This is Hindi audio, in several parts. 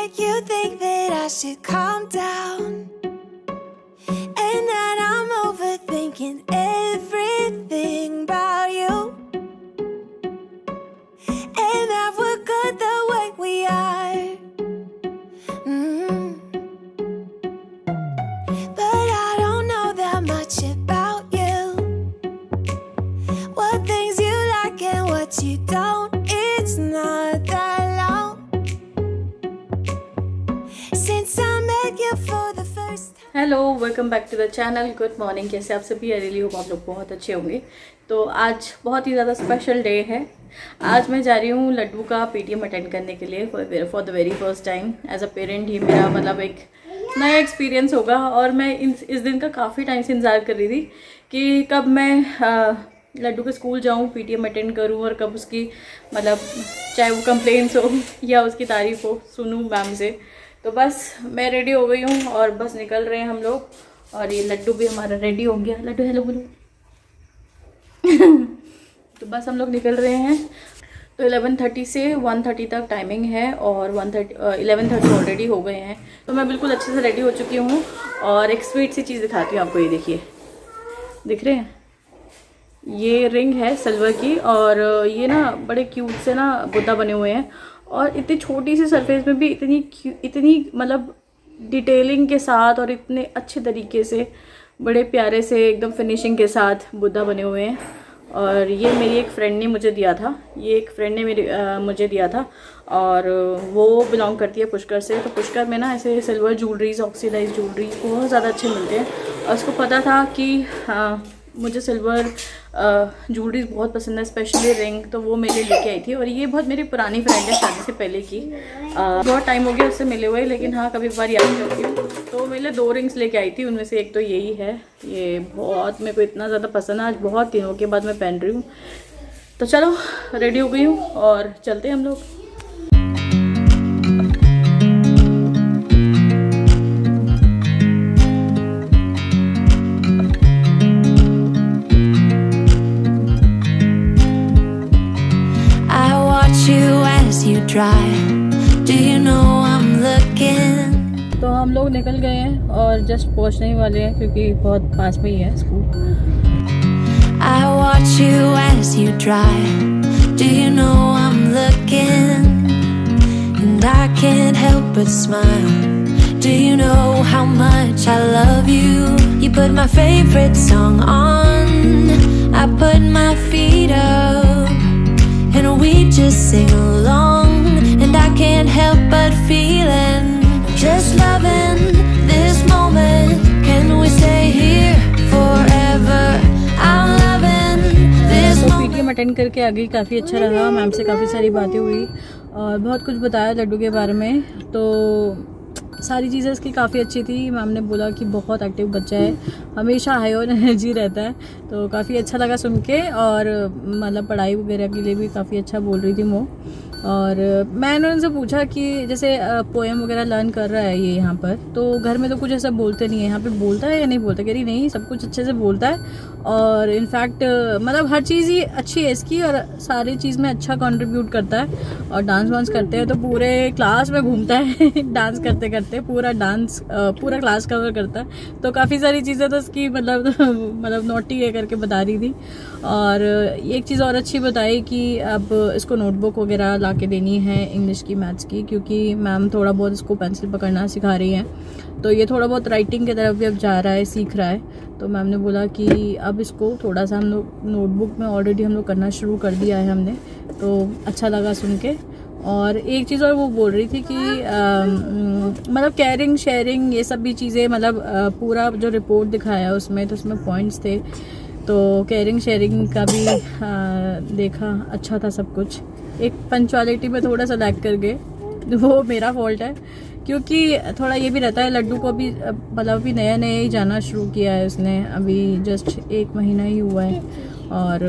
make you think that I should calm down, and that I'm overthinking everything about you, and that we're good the way we are. But I don't know that much about you, what things you like and what you don't. It's not that long since I met you for the first time. Hello, welcome back to the channel. Good morning. कैसे आप सभी? आई रियली होप आप लोग बहुत अच्छे होंगे। तो आज बहुत ही ज़्यादा स्पेशल डे है। आज मैं जा रही हूँ लड्डू का पीटीएम अटेंड करने के लिए for the very first time as a parent. ही मेरा मतलब एक नया एक्सपीरियंस होगा और मैं इस दिन का काफ़ी टाइम से इंतज़ार कर रही थी कि कब मैं लड्डू के स्कूल जाऊँ, पीटीएम अटेंड करूँ और कब उसकी मतलब चाहे वो कंप्लेंट्स हो या उसकी तारीफ हो सुनूँ मैम से। तो बस मैं रेडी हो गई हूँ और बस निकल रहे हैं हम लोग। और ये लड्डू भी हमारा रेडी हो गया। लड्डू हेलो बोलो। तो बस हम लोग निकल रहे हैं। तो 11:30 से 1:30 तक टाइमिंग है और 11:30 ऑलरेडी हो गए हैं। तो मैं बिल्कुल अच्छे से रेडी हो चुकी हूँ और एक स्वीट सी चीज़ दिखाती हूँ आपको। ये देखिए, दिख रहे हैं? ये रिंग है सिल्वर की और ये ना बड़े क्यूट से ना बुद्धा बने हुए हैं और इतनी छोटी सी सरफेस में भी इतनी मतलब डिटेलिंग के साथ और इतने अच्छे तरीके से बड़े प्यारे से एकदम फिनिशिंग के साथ बुद्धा बने हुए हैं। और ये मेरी एक फ्रेंड ने मुझे दिया था। मुझे दिया था और वो बिलोंग करती है पुष्कर से। तो पुष्कर में ना ऐसे सिल्वर ज्वेलरीज, ऑक्सीडाइज ज्वेलरी बहुत ज़्यादा अच्छे मिलते हैं और उसको पता था कि मुझे सिल्वर ज्वेलरीज बहुत पसंद है, स्पेशली रिंग। तो वो मेरे लेके आई थी और ये बहुत मेरी पुरानी फ्रेंड है, शादी से पहले की। बहुत टाइम हो गया उससे मिले हुए, लेकिन हाँ कभी बार याद करती हूँ। तो मेरे 2 रिंग्स लेके आई थी, उनमें से एक तो यही है। ये बहुत मेरे को इतना ज़्यादा पसंद है, आज बहुत दिनों के बाद मैं पहन रही हूँ। तो चलो रेडी हो गई हूँ और चलते हैं हम लोग। Do you know I'm looking? तो हम लोग निकल गए हैं और जस्ट पहुंचने ही वाले हैं क्योंकि बहुत पास में ही है school. I watch you as you drive. Do you know I'm looking? And I can't help but smile. Do you know how much I love you? You put my favorite song on. I put my feet up and we just sing along. And I can't help but feeling, just loving this moment. Can we stay here forever? I'm loving this moment. PTM attend करके आ गई, काफ़ी अच्छा रहा। मैम से काफ़ी सारी बातें हुई और बहुत कुछ बताया लड्डू के बारे में। तो सारी चीज़ें इसकी काफ़ी अच्छी थी। मैम ने बोला कि बहुत एक्टिव बच्चा है, हमेशा हाई ऑन एनर्जी रहता है। तो काफ़ी अच्छा लगा सुन के और मतलब पढ़ाई वगैरह के लिए भी काफ़ी अच्छा बोल रही थी वो। और मैंने उनसे पूछा कि जैसे पोएम वगैरह लर्न कर रहा है ये यहाँ पर, तो घर में तो कुछ ऐसा बोलते नहीं है, यहाँ पे बोलता है या नहीं बोलता? कह रही नहीं, सब कुछ अच्छे से बोलता है और इनफैक्ट मतलब हर चीज़ ही अच्छी है इसकी और सारी चीज़ में अच्छा कंट्रीब्यूट करता है। और डांस वांस करते हैं तो पूरे क्लास में घूमता है डांस करते करते पूरा क्लास कवर करता है। तो काफ़ी सारी चीज़ें तो इसकी मतलब नोटी है करके बता रही थी। और एक चीज़ और अच्छी बताई कि अब इसको नोटबुक वगैरह ला के देनी है इंग्लिश की, मैथ्स की, क्योंकि मैम थोड़ा बहुत इसको पेंसिल पकड़ना सिखा रही हैं। तो ये थोड़ा बहुत राइटिंग की तरफ भी अब जा रहा है, सीख रहा है। तो मैम ने बोला कि अब इसको थोड़ा सा हम लोग नोटबुक में ऑलरेडी हम लोग करना शुरू कर दिया है हमने। तो अच्छा लगा सुन के। और एक चीज़ और वो बोल रही थी कि मतलब केयरिंग शेयरिंग ये सब भी चीज़ें मतलब पूरा जो रिपोर्ट दिखाया उसमें, तो उसमें पॉइंट्स थे। तो केयरिंग शेयरिंग का भी देखा, अच्छा था सब कुछ। एक पंक्चुअलिटी में थोड़ा सा लैग कर गए, वो मेरा फॉल्ट है क्योंकि थोड़ा ये भी रहता है। लड्डू को अभी मतलब अभी नया ही जाना शुरू किया है उसने, अभी जस्ट 1 महीना ही हुआ है। और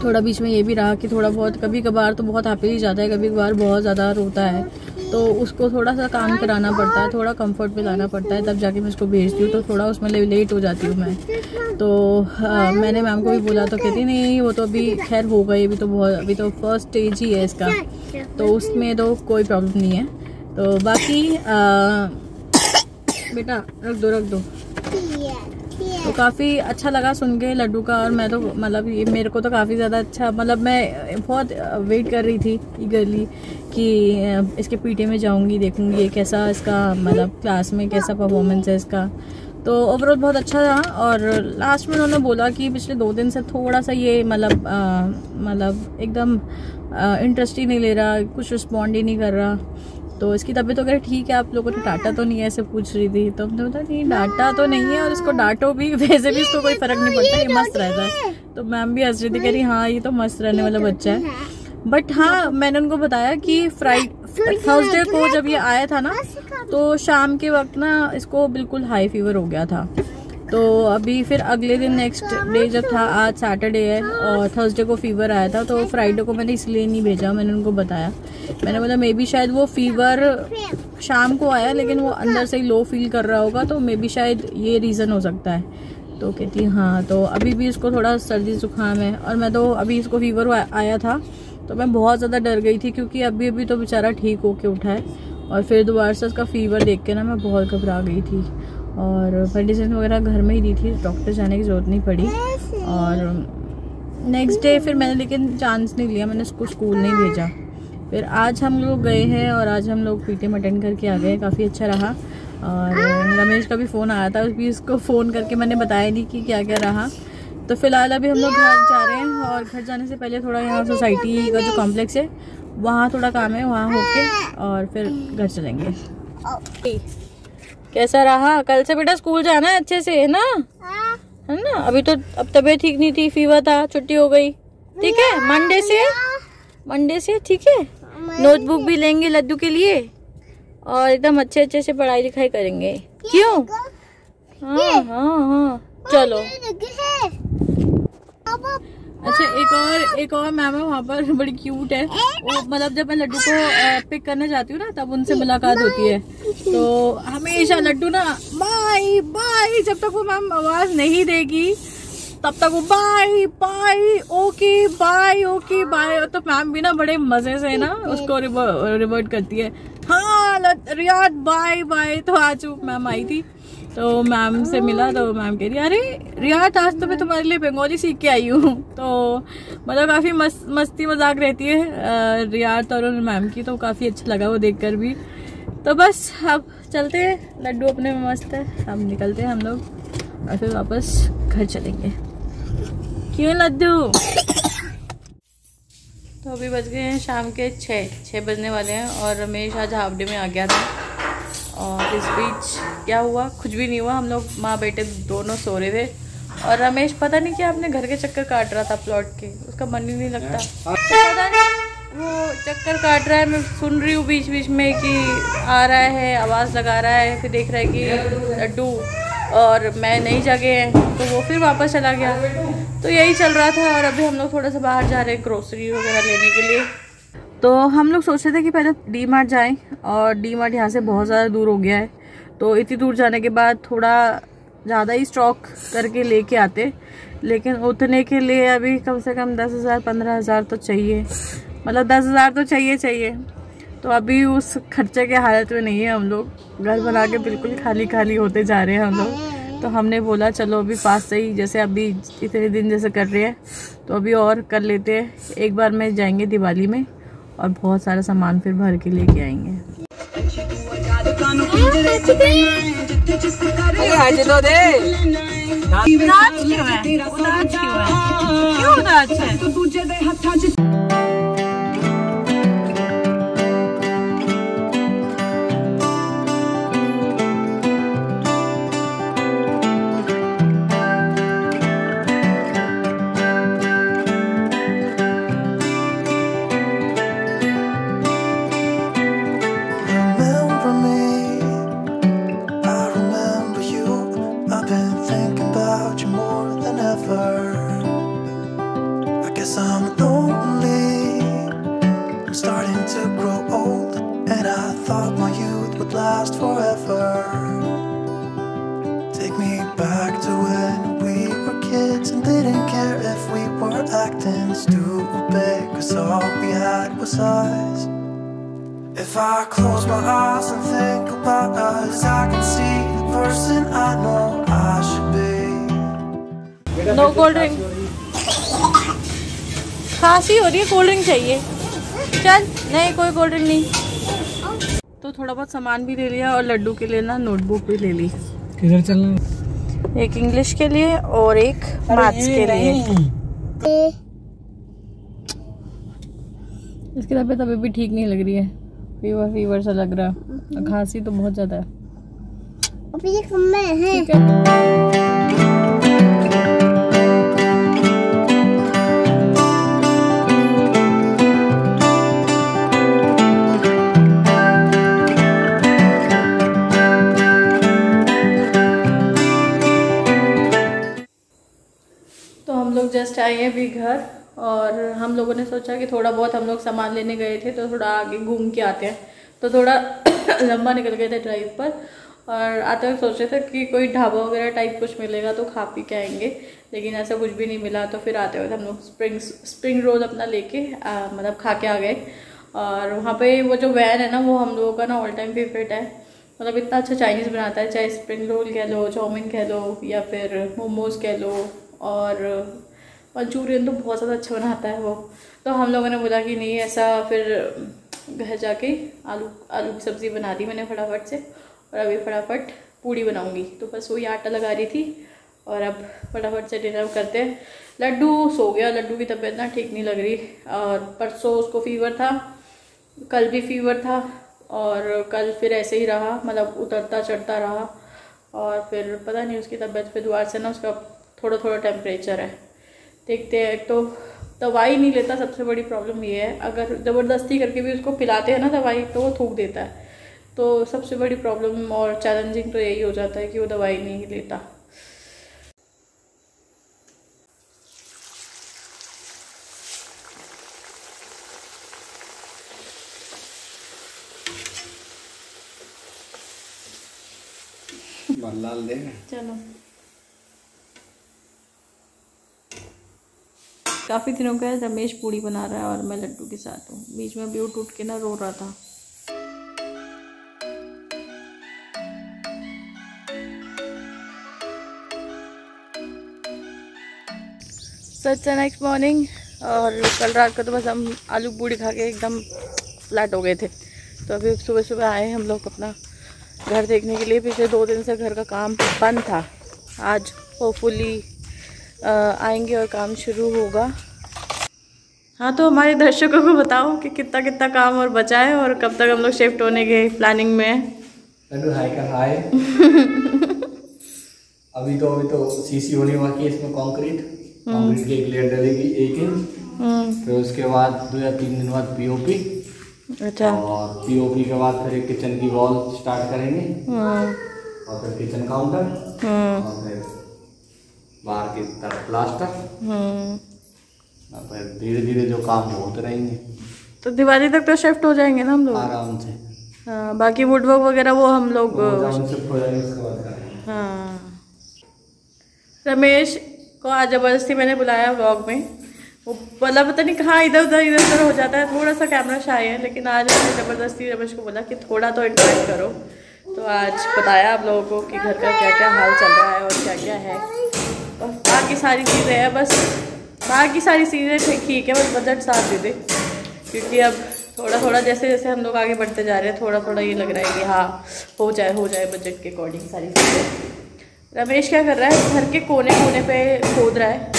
थोड़ा बीच में ये भी रहा कि थोड़ा बहुत कभी कभार तो बहुत हैप्पी जाता है, कभी कभार बहुत ज़्यादा रोता है। तो उसको थोड़ा सा काम कराना पड़ता है, थोड़ा कंफर्ट में लाना पड़ता है, तब जाके मैं उसको भेजती हूँ। तो थोड़ा उसमें लेट हो जाती हूँ मैं। तो मैंने मैम को भी बोला तो कहती नहीं वो तो अभी खैर हो गई, अभी तो फर्स्ट स्टेज ही है इसका, तो उसमें तो कोई प्रॉब्लम नहीं है। तो बाकी बेटा रख दो। तो काफ़ी अच्छा लगा सुन के लड्डू का, और मैं तो मतलब ये मेरे को तो काफ़ी ज़्यादा अच्छा, मतलब मैं बहुत वेट कर रही थी ईगरली कि इसके पीटी में जाऊंगी, देखूंगी ये कैसा इसका मतलब क्लास में कैसा परफॉर्मेंस है इसका। तो ओवरऑल बहुत अच्छा रहा। और लास्ट में उन्होंने बोला कि पिछले 2 दिन से थोड़ा सा ये मतलब एकदम इंटरेस्ट ही नहीं ले रहा, कुछ रिस्पॉन्ड ही नहीं कर रहा। तो इसकी तबीयत वगैरह ठीक है, आप लोगों ने डांटा तो नहीं है, ऐसे पूछ रही थी। तो हमने बोला नहीं डांटा तो नहीं है, और इसको डांटो भी वैसे भी इसको कोई फर्क नहीं पड़ता, ये मस्त रहता है। तो मैम भी हंस रही थी, कह रही हाँ ये तो मस्त रहने वाला बच्चा है। बट हाँ मैंने उनको बताया कि थर्सडे को जब ये आया था ना, तो शाम के वक्त ना इसको बिल्कुल हाई फीवर हो गया था। तो अभी फिर अगले दिन नेक्स्ट डे जब था, आज सैटरडे है और थर्सडे को फीवर आया था, तो फ्राइडे को मैंने इसलिए नहीं भेजा। मैंने उनको बताया, मैंने बोला मे बी शायद वो फीवर शाम को आया लेकिन वो अंदर से ही लो फील कर रहा होगा, तो मे बी शायद ये रीज़न हो सकता है। तो कहती हाँ, तो अभी भी इसको थोड़ा सर्दी जुकाम है। और मैं तो अभी इसको फीवर आया था तो मैं बहुत ज़्यादा डर गई थी, क्योंकि अभी तो बेचारा ठीक होके उठा है, और फिर दोबारा से उसका फीवर देख के ना मैं बहुत घबरा गई थी। और मेडिसिन वगैरह घर में ही दी थी, डॉक्टर जाने की ज़रूरत नहीं पड़ी। और नेक्स्ट डे फिर मैंने लेकिन चांस नहीं लिया, मैंने उसको स्कूल नहीं भेजा। फिर आज हम लोग गए हैं और आज हम लोग पीटीएम अटेंड करके आ गए, काफ़ी अच्छा रहा। और रमेश का भी फ़ोन आया था, भी उसको फ़ोन करके मैंने बताया नहीं कि क्या क्या रहा। तो फिलहाल अभी हम लोग घर जा रहे हैं, और घर जाने से पहले थोड़ा यहाँ सोसाइटी का जो कॉम्प्लेक्स है वहाँ थोड़ा काम है, वहाँ होके और फिर घर चलेंगे। कैसा रहा? कल से बेटा स्कूल जाना है अच्छे से, है ना? है ना? अभी तो अब तबीयत ठीक नहीं थी, फीवर था, छुट्टी हो गई, ठीक है? मंडे से ठीक है। नोटबुक भी लेंगे लड्डू के लिए, और एकदम अच्छे से पढ़ाई लिखाई करेंगे। क्यों? हाँ चलो। अच्छा एक और मैम है वहाँ पर, बड़ी क्यूट है वो। मतलब जब मैं लड्डू को पिक करने जाती हूँ ना, तब उनसे मुलाकात होती है। तो हमेशा लड्डू ना बाय बाय, जब तक वो मैम आवाज नहीं देगी तब तक वो बाय बाय ओके बाय। तो मैम भी ना बड़े मजे से ना उसको रिवर्ट करती है, हाँ रियाद बाय बाय। तो आज मैम आई थी तो मैम से मिला, तो मैम कह रही अरे रियाद आज तो मैं तुम्हारे लिए बंगाली सीख के आई हूँ। तो मतलब काफ़ी मस्ती मजाक रहती है रियाद और मैम की, तो काफ़ी अच्छा लगा वो देखकर भी। तो बस अब चलते हैं, लड्डू अपने में मस्त है, अब निकलते हैं हम लोग और फिर वापस घर चलेंगे। क्यों लड्डू? तो अभी बज गए हैं शाम के 6 बजने वाले हैं, और रमेश आज हाफ डे में आ गया था। और इस बीच क्या हुआ? कुछ भी नहीं हुआ, हम लोग माँ बेटे दोनों सो रहे थे, और रमेश पता नहीं क्या अपने घर के चक्कर काट रहा था प्लॉट के, उसका मन ही नहीं लगता। तो पता नहीं वो चक्कर काट रहा है, मैं सुन रही हूँ बीच बीच में कि आ रहा है, आवाज़ लगा रहा है, फिर देख रहा है कि लड्डू और मैं नहीं जागे हैं, तो वो फिर वापस चला गया। तो यही चल रहा था। और अभी हम लोग थोड़ा सा बाहर जा रहे हैं ग्रोसरी वगैरह लेने के लिए। तो हम लोग सोच रहे थे कि पहले डी मार्ट जाएँ, और डी मार्ट यहाँ से बहुत ज़्यादा दूर हो गया है, तो इतनी दूर जाने के बाद थोड़ा ज़्यादा ही स्टॉक करके लेके आते। लेकिन उतने के लिए अभी कम से कम 10,000-15,000 तो चाहिए, मतलब 10,000 तो चाहिए। तो अभी उस खर्चे के हालत में नहीं है हम लोग, घर बना के बिल्कुल खाली होते जा रहे हैं हम लोग। तो हमने बोला चलो अभी पास से ही, जैसे अभी इतने दिन जैसे कर रहे हैं तो अभी और कर लेते हैं, एक बार में जाएंगे दिवाली में और बहुत सारा सामान फिर भर के लेके आएंगे। If I close my eyes and think about us, I can see the person I know I should be. No cold drink, खांसी हो रही है, कोल्ड ड्रिंक चाहिए। चल, नहीं कोई कोल्ड ड्रिंक नहीं। तो थोड़ा बहुत सामान भी ले लिया और लड्डू के लिए ना नोटबुक भी ले ली। किधर चलना? एक इंग्लिश के लिए और एक मैथ्स के लिए। इसकी तबीयत अभी भी ठीक नहीं लग रही है, फीवर सा लग रहा है, खांसी तो बहुत ज़्यादा है। अभी ये कम में है। ठीक है। तो हम लोग जस्ट आए हैं अभी घर, और हम लोगों ने सोचा कि थोड़ा बहुत हम लोग सामान लेने गए थे तो थोड़ा आगे घूम के आते हैं, तो थोड़ा लंबा निकल गए थे ड्राइव पर। और आते वक्त सोचे थे कि कोई ढाबा वगैरह टाइप कुछ मिलेगा तो खा पी के आएंगे, लेकिन ऐसा कुछ भी नहीं मिला। तो फिर आते वक्त हम लोग स्प्रिंग रोल अपना लेके मतलब खा के आ गए। और वहाँ पे वो जो वैन है ना, वो हम लोगों का ना ऑल टाइम फेवरेट है। मतलब इतना अच्छा चाइनीज़ बनाता है, चाहे स्प्रिंग रोल कह लो, चाउमीन कह लो, या फिर मोमोज़ कह लो, और मंचूरियन तो बहुत ज़्यादा अच्छा बनाता है वो। तो हम लोगों ने बोला कि नहीं ऐसा, फिर घर जाके आलू की सब्ज़ी बना दी मैंने फटाफट से, और अभी फटाफट पूड़ी बनाऊंगी। तो बस वही आटा लगा रही थी, और अब फटाफट से डिनर करते हैं। लड्डू सो गया, लड्डू की तबीयत ना ठीक नहीं लग रही, और परसों उसको फीवर था, कल भी फीवर था, और कल फिर ऐसे ही रहा, मतलब उतरता चढ़ता रहा। और फिर पता नहीं उसकी तबीयत फिर दोबारा से ना उसका थोड़ा थोड़ा टेम्परेचर है, देखते हैं। तो दवाई नहीं लेता, सबसे बड़ी प्रॉब्लम ये है। अगर ज़बरदस्ती करके भी उसको पिलाते हैं ना दवाई, तो वो थूक देता है। तो सबसे बड़ी प्रॉब्लम और चैलेंजिंग तो यही हो जाता है कि वो दवाई नहीं लेता। लाल दे चलो, काफ़ी दिनों का रमेश पूड़ी बना रहा है और मैं लड्डू के साथ हूँ। बीच में भी उठ के ना रो रहा था। सच नेक्स्ट मॉर्निंग, और कल रात को तो बस हम आलू पूड़ी खा के एकदम फ्लैट हो गए थे। तो अभी सुबह सुबह आए हम लोग अपना घर देखने के लिए। पिछले 2 दिन से घर का काम बंद था, आज होपफुली आएंगे और काम शुरू होगा। हाँ, तो हमारे दर्शकों को बताओ कि कितना कितना काम और बचा है, और कब तक हम लोग शिफ्ट होने के प्लानिंग में है। हाय का हाय। अभी तो सीसी होने बाकी है इसमें, कंक्रीट की एक लेयर डलेगी 1 इंच, फिर उसके बाद 2 या 3 दिन बाद पीओपी। अच्छा। और पीओपी के बाद फिर एक किचन की वॉल स्टार्ट करेंगे, और फिर किचन काउंटर, और फिर बाहर की तरफ प्लास्टर। फिर धीरे धीरे जो काम होते रहेंगे। तो दिवाली तक तो शिफ्ट हो जाएंगे ना हम लोग आराम से। हाँ, बाकी वुडवर्क वगैरह वो हम लोग हाँ। रमेश को आज ज़बरदस्ती मैंने बुलाया व्लॉग में। वो बोला पता नहीं कहाँ इधर उधर हो जाता है, थोड़ा सा कैमरा शाय है, लेकिन आज मैंने ज़बरदस्ती रमेश को बोला कि थोड़ा तो इंटरेक्ट करो। तो आज बताया आप लोगों को कि घर का क्या क्या हाल चल रहा है और क्या क्या है। बस बाकी सारी चीज़ें हैं, बाकी सारी चीज़ें ठीक है, बस बजट साथ दे दे, क्योंकि अब थोड़ा थोड़ा जैसे जैसे हम लोग आगे बढ़ते जा रहे हैं, थोड़ा थोड़ा ये लग रहा है कि हाँ हो जाए बजट के अकॉर्डिंग सारी चीज़ें। रमेश क्या कर रहा है, घर के कोने कोने पे खोद रहा है।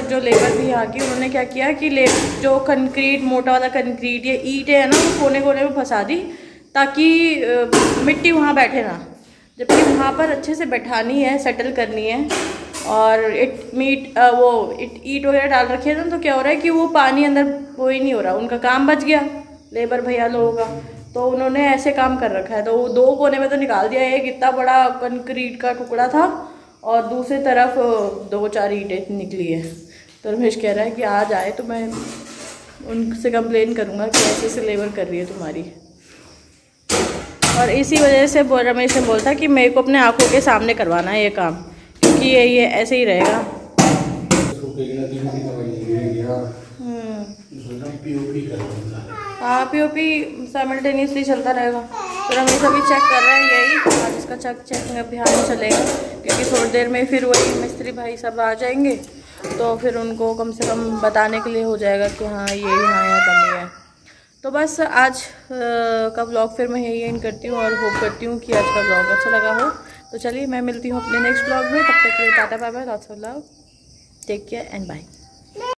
जो लेबर भी यहाँ की, उन्होंने क्या किया कि जो कंक्रीट, मोटा वाला कंक्रीट या ईंटें है ना, वो कोने कोने में फंसा दी, ताकि मिट्टी वहाँ बैठे ना, जबकि वहाँ पर अच्छे से बैठानी है, सेटल करनी है। और ईंट वगैरह डाल रखी है ना, तो क्या हो रहा है कि वो पानी अंदर वो ही नहीं हो रहा, उनका काम बच गया लेबर भैया लोगों का। तो उन्होंने ऐसे काम कर रखा है। तो वो 2 कोने में तो निकाल दिया, एक इतना बड़ा कंक्रीट का टुकड़ा था, और दूसरी तरफ 2-4 ईंटें निकली है। तो रमेश कह रहा है कि आज आए तो मैं उनसे कंप्लेन करूँगा कि ऐसे से लेबर कर रही है तुम्हारी। और इसी वजह से रमेश ने बोलता कि मेरे को अपने आँखों के सामने करवाना है ये काम, क्योंकि ये ऐसे ही रहेगा। हाँ पीओपी साइमल्टेनियसली चलता रहेगा। तो रमेश अभी चेक कर रहा है यही, आज इसका चेकिंग अभियान चलेगा क्योंकि थोड़ी देर में फिर वही मिस्त्री भाई सब आ जाएंगे, तो फिर उनको कम से कम बताने के लिए हो जाएगा कि हाँ ये यहाँ कमी है। तो बस आज का व्लॉग फिर मैं यही एंड करती हूँ और होप करती हूँ कि आज का व्लॉग अच्छा लगा हो। तो चलिए मैं मिलती हूँ अपने नेक्स्ट व्लॉग में, तब तक के लिए tata bye bye, lots of love, take care and bye.